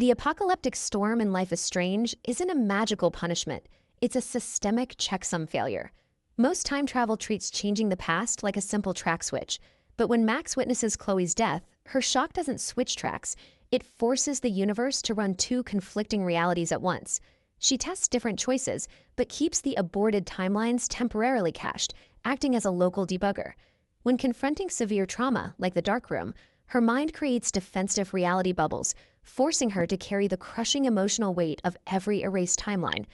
The apocalyptic storm in Life is Strange isn't a magical punishment, it's a systemic checksum failure. Most time travel treats changing the past like a simple track switch, but when Max witnesses Chloe's death, her shock doesn't switch tracks, it forces the universe to run two conflicting realities at once. She tests different choices, but keeps the aborted timelines temporarily cached, acting as a local debugger. When confronting severe trauma, like the dark room, her mind creates defensive reality bubbles, forcing her to carry the crushing emotional weight of every erased timeline.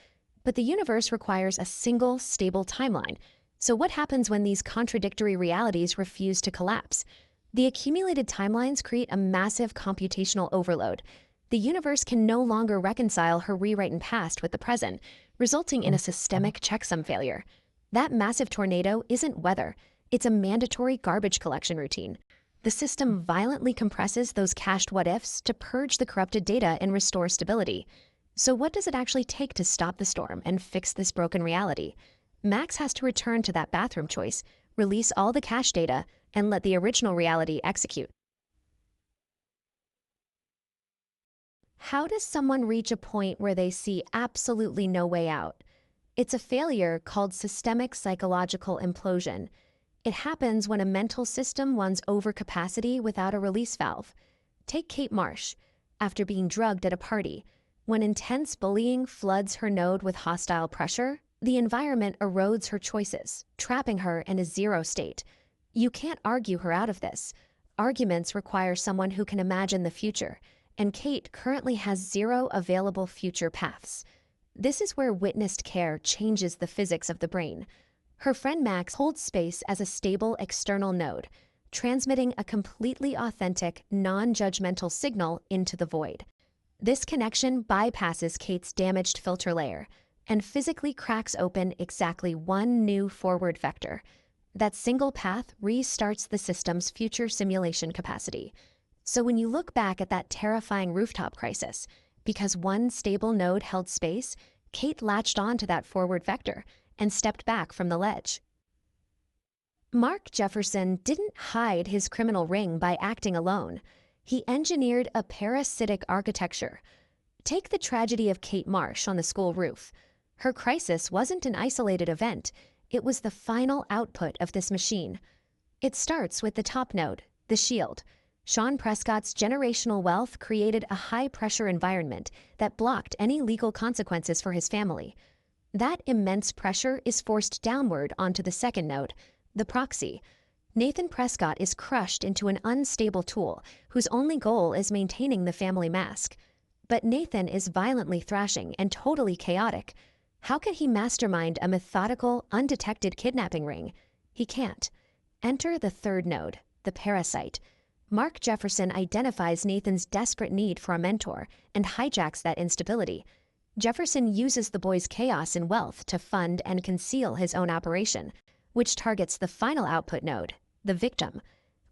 But the universe requires a single, stable timeline. So what happens when these contradictory realities refuse to collapse? The accumulated timelines create a massive computational overload. The universe can no longer reconcile her rewritten past with the present, resulting in a systemic checksum failure. That massive tornado isn't weather, it's a mandatory garbage collection routine. The system violently compresses those cached what-ifs to purge the corrupted data and restore stability. So what does it actually take to stop the storm and fix this broken reality? Max has to return to that bathroom choice, release all the cache data, and let the original reality execute. How does someone reach a point where they see absolutely no way out? It's a failure called systemic psychological implosion. It happens when a mental system runs over capacity without a release valve. Take Kate Marsh. After being drugged at a party, when intense bullying floods her node with hostile pressure, the environment erodes her choices, trapping her in a zero state. You can't argue her out of this. Arguments require someone who can imagine the future, and Kate currently has zero available future paths. This is where witnessed care changes the physics of the brain. Her friend Max holds space as a stable external node, transmitting a completely authentic, non-judgmental signal into the void. This connection bypasses Kate's damaged filter layer and physically cracks open exactly one new forward vector. That single path restarts the system's future simulation capacity. So when you look back at that terrifying rooftop crisis, because one stable node held space, Kate latched onto that forward vector and stepped back from the ledge. Mark Jefferson didn't hide his criminal ring by acting alone. He engineered a parasitic architecture. Take the tragedy of Kate Marsh on the school roof. Her crisis wasn't an isolated event. It was the final output of this machine. It starts with the top node, the shield. Sean Prescott's generational wealth created a high-pressure environment that blocked any legal consequences for his family. That immense pressure is forced downward onto the second node, the proxy. Nathan Prescott is crushed into an unstable tool whose only goal is maintaining the family mask. But Nathan is violently thrashing and totally chaotic. How can he mastermind a methodical, undetected kidnapping ring? He can't. Enter the third node, the parasite. Mark Jefferson identifies Nathan's desperate need for a mentor and hijacks that instability. Jefferson uses the boy's chaos and wealth to fund and conceal his own operation, which targets the final output node, the victim.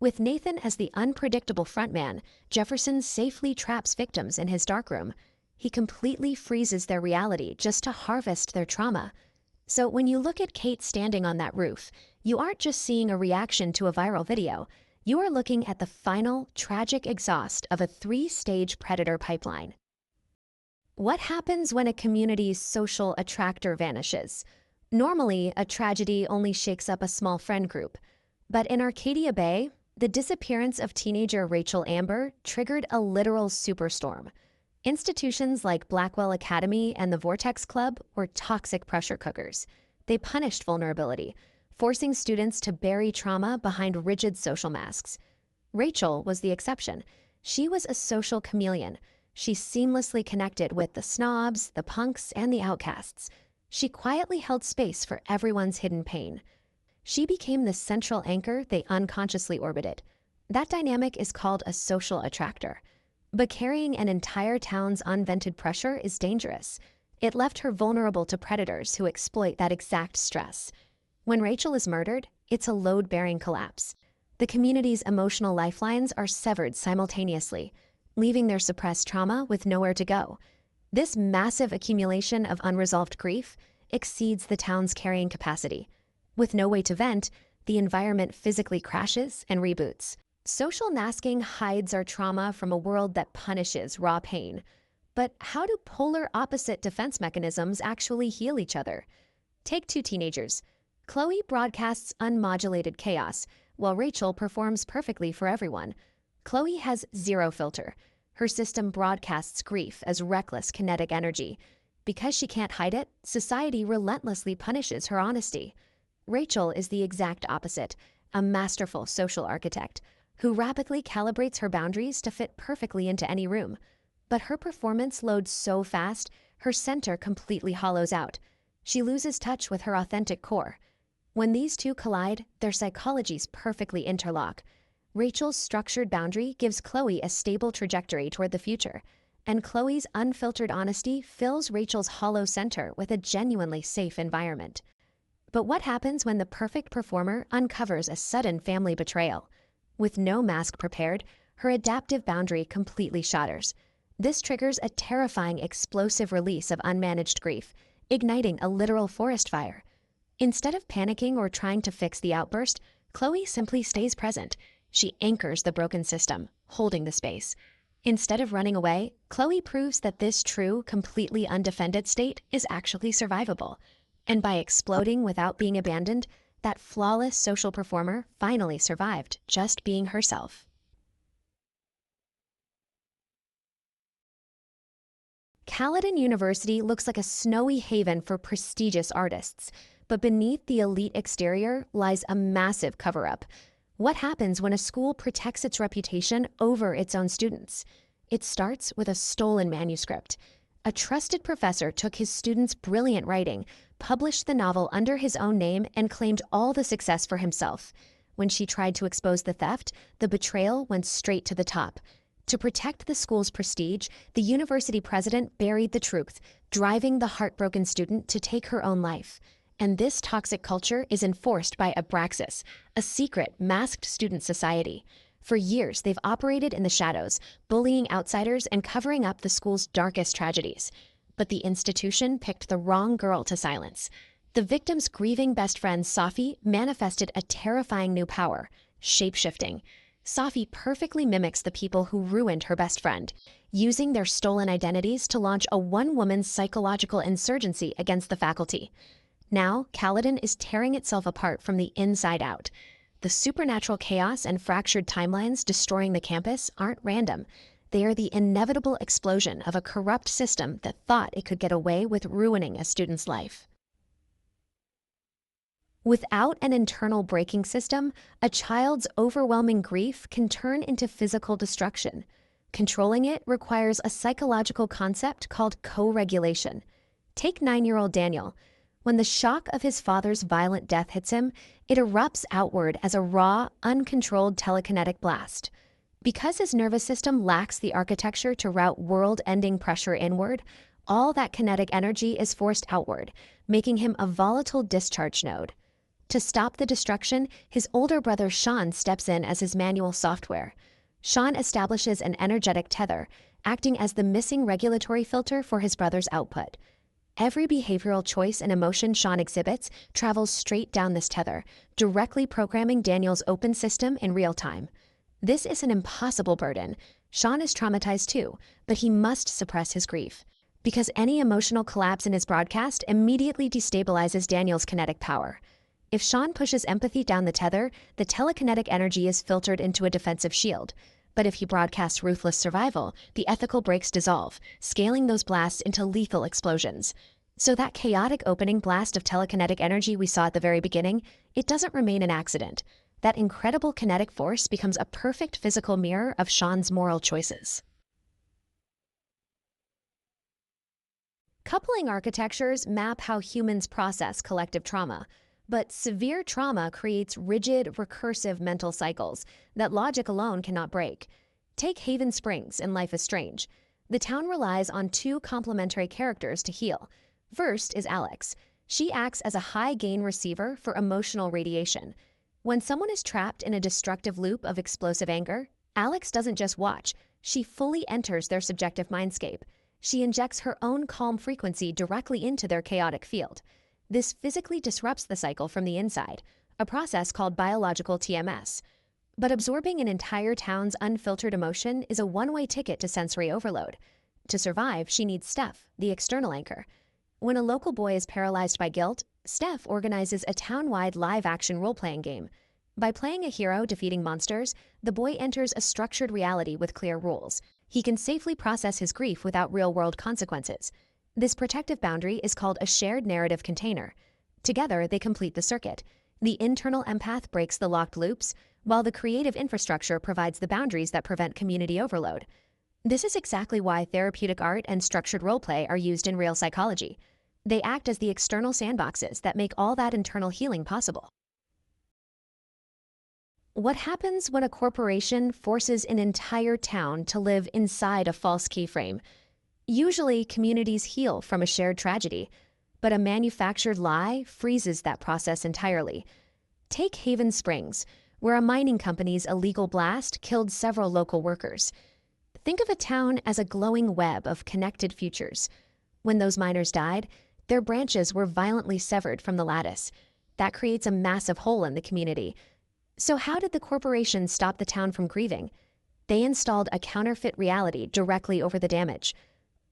With Nathan as the unpredictable frontman, Jefferson safely traps victims in his darkroom. He completely freezes their reality just to harvest their trauma. So when you look at Kate standing on that roof, you aren't just seeing a reaction to a viral video. You are looking at the final, tragic exhaust of a three-stage predator pipeline. What happens when a community's social attractor vanishes? Normally, a tragedy only shakes up a small friend group. But in Arcadia Bay, the disappearance of teenager Rachel Amber triggered a literal superstorm. Institutions like Blackwell Academy and the Vortex Club were toxic pressure cookers. They punished vulnerability, forcing students to bury trauma behind rigid social masks. Rachel was the exception. She was a social chameleon. She seamlessly connected with the snobs, the punks, and the outcasts. She quietly held space for everyone's hidden pain. She became the central anchor they unconsciously orbited. That dynamic is called a social attractor. But carrying an entire town's unvented pressure is dangerous. It left her vulnerable to predators who exploit that exact stress. When Rachel is murdered, it's a load-bearing collapse. The community's emotional lifelines are severed simultaneously, leaving their suppressed trauma with nowhere to go. This massive accumulation of unresolved grief exceeds the town's carrying capacity. With no way to vent, the environment physically crashes and reboots. Social masking hides our trauma from a world that punishes raw pain. But how do polar opposite defense mechanisms actually heal each other? Take two teenagers. Chloe broadcasts unmodulated chaos, while Rachel performs perfectly for everyone. Chloe has zero filter. Her system broadcasts grief as reckless kinetic energy. Because she can't hide it, society relentlessly punishes her honesty. Rachel is the exact opposite, a masterful social architect who rapidly calibrates her boundaries to fit perfectly into any room. But her performance loads so fast, her center completely hollows out. She loses touch with her authentic core. When these two collide, their psychologies perfectly interlock. Rachel's structured boundary gives Chloe a stable trajectory toward the future, and Chloe's unfiltered honesty fills Rachel's hollow center with a genuinely safe environment. But what happens when the perfect performer uncovers a sudden family betrayal? With no mask prepared, her adaptive boundary completely shatters. This triggers a terrifying explosive release of unmanaged grief, igniting a literal forest fire. Instead of panicking or trying to fix the outburst, Chloe simply stays present. She anchors the broken system, holding the space. Instead of running away, Chloe proves that this true, completely undefended state is actually survivable. And by exploding without being abandoned, that flawless social performer finally survived just being herself. Caledon University looks like a snowy haven for prestigious artists, but beneath the elite exterior lies a massive cover-up. What happens when a school protects its reputation over its own students? It starts with a stolen manuscript. A trusted professor took his students' brilliant writing, published the novel under his own name, and claimed all the success for himself. When she tried to expose the theft, the betrayal went straight to the top. To protect the school's prestige, the university president buried the truth, driving the heartbroken student to take her own life. And this toxic culture is enforced by Abraxas, a secret, masked student society. For years, they've operated in the shadows, bullying outsiders and covering up the school's darkest tragedies. But the institution picked the wrong girl to silence. The victim's grieving best friend, Safi, manifested a terrifying new power: shape-shifting. Safi perfectly mimics the people who ruined her best friend, using their stolen identities to launch a one-woman psychological insurgency against the faculty. Now, Caledon is tearing itself apart from the inside out. The supernatural chaos and fractured timelines destroying the campus aren't random. They are the inevitable explosion of a corrupt system that thought it could get away with ruining a student's life. Without an internal braking system, a child's overwhelming grief can turn into physical destruction. Controlling it requires a psychological concept called co-regulation. Take 9-year-old Daniel. When the shock of his father's violent death hits him, it erupts outward as a raw, uncontrolled telekinetic blast. Because his nervous system lacks the architecture to route world-ending pressure inward, all that kinetic energy is forced outward, making him a volatile discharge node. To stop the destruction, his older brother Sean steps in as his manual software. Sean establishes an energetic tether, acting as the missing regulatory filter for his brother's output. Every behavioral choice and emotion Sean exhibits travels straight down this tether, directly programming Daniel's open system in real time. This is an impossible burden. Sean is traumatized too, but he must suppress his grief, because any emotional collapse in his broadcast immediately destabilizes Daniel's kinetic power. If Sean pushes empathy down the tether, the telekinetic energy is filtered into a defensive shield. But if he broadcasts ruthless survival, the ethical brakes dissolve, scaling those blasts into lethal explosions. So that chaotic opening blast of telekinetic energy we saw at the very beginning, it doesn't remain an accident. That incredible kinetic force becomes a perfect physical mirror of Sean's moral choices. Coupling architectures map how humans process collective trauma. But severe trauma creates rigid, recursive mental cycles that logic alone cannot break. Take Haven Springs in Life is Strange. The town relies on two complementary characters to heal. First is Alex. She acts as a high-gain receiver for emotional radiation. When someone is trapped in a destructive loop of explosive anger, Alex doesn't just watch, she fully enters their subjective mindscape. She injects her own calm frequency directly into their chaotic field. This physically disrupts the cycle from the inside, a process called biological TMS. But absorbing an entire town's unfiltered emotion is a one-way ticket to sensory overload. To survive, she needs Steph, the external anchor. When a local boy is paralyzed by guilt, Steph organizes a town-wide live-action role-playing game. By playing a hero defeating monsters, the boy enters a structured reality with clear rules. He can safely process his grief without real-world consequences. This protective boundary is called a shared narrative container. Together, they complete the circuit. The internal empath breaks the locked loops, while the creative infrastructure provides the boundaries that prevent community overload. This is exactly why therapeutic art and structured roleplay are used in real psychology. They act as the external sandboxes that make all that internal healing possible. What happens when a corporation forces an entire town to live inside a false keyframe? Usually, communities heal from a shared tragedy, but a manufactured lie freezes that process entirely. Take Haven Springs, where a mining company's illegal blast killed several local workers. Think of a town as a glowing web of connected futures. When those miners died, their branches were violently severed from the lattice. That creates a massive hole in the community. So how did the corporation stop the town from grieving? They installed a counterfeit reality directly over the damage.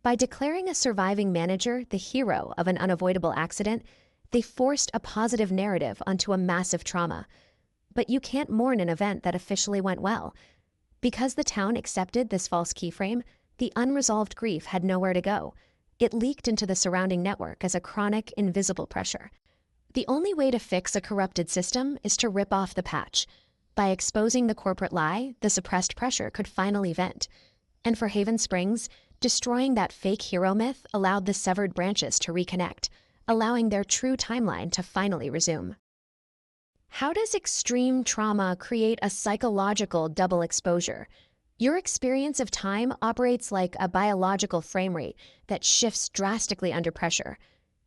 By declaring a surviving manager the hero of an unavoidable accident, they forced a positive narrative onto a massive trauma. But you can't mourn an event that officially went well. Because the town accepted this false keyframe, the unresolved grief had nowhere to go. It leaked into the surrounding network as a chronic, invisible pressure. The only way to fix a corrupted system is to rip off the patch. By exposing the corporate lie, the suppressed pressure could finally vent. And for Haven Springs, destroying that fake hero myth allowed the severed branches to reconnect, allowing their true timeline to finally resume. How does extreme trauma create a psychological double exposure? Your experience of time operates like a biological frame rate that shifts drastically under pressure.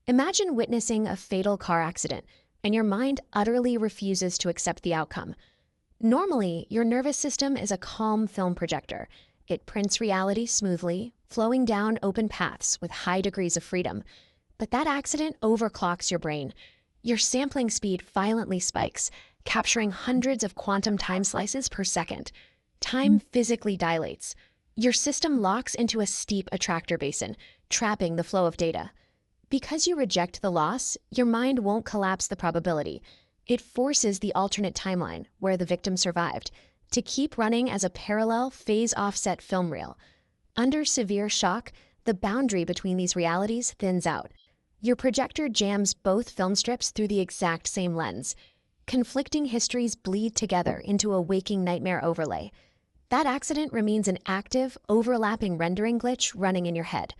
Imagine witnessing a fatal car accident, and your mind utterly refuses to accept the outcome. Normally, your nervous system is a calm film projector. It prints reality smoothly, flowing down open paths with high degrees of freedom. But that accident overclocks your brain. Your sampling speed violently spikes, capturing hundreds of quantum time slices per second. Time physically dilates. Your system locks into a steep attractor basin, trapping the flow of data. Because you reject the loss, your mind won't collapse the probability. It forces the alternate timeline, where the victim survived, to keep running as a parallel phase-offset film reel. Under severe shock, the boundary between these realities thins out. Your projector jams both film strips through the exact same lens. Conflicting histories bleed together into a waking nightmare overlay. That accident remains an active, overlapping rendering glitch running in your head.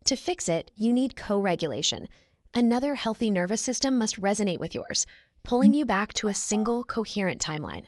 To fix it, you need co-regulation. Another healthy nervous system must resonate with yours, pulling you back to a single, coherent timeline.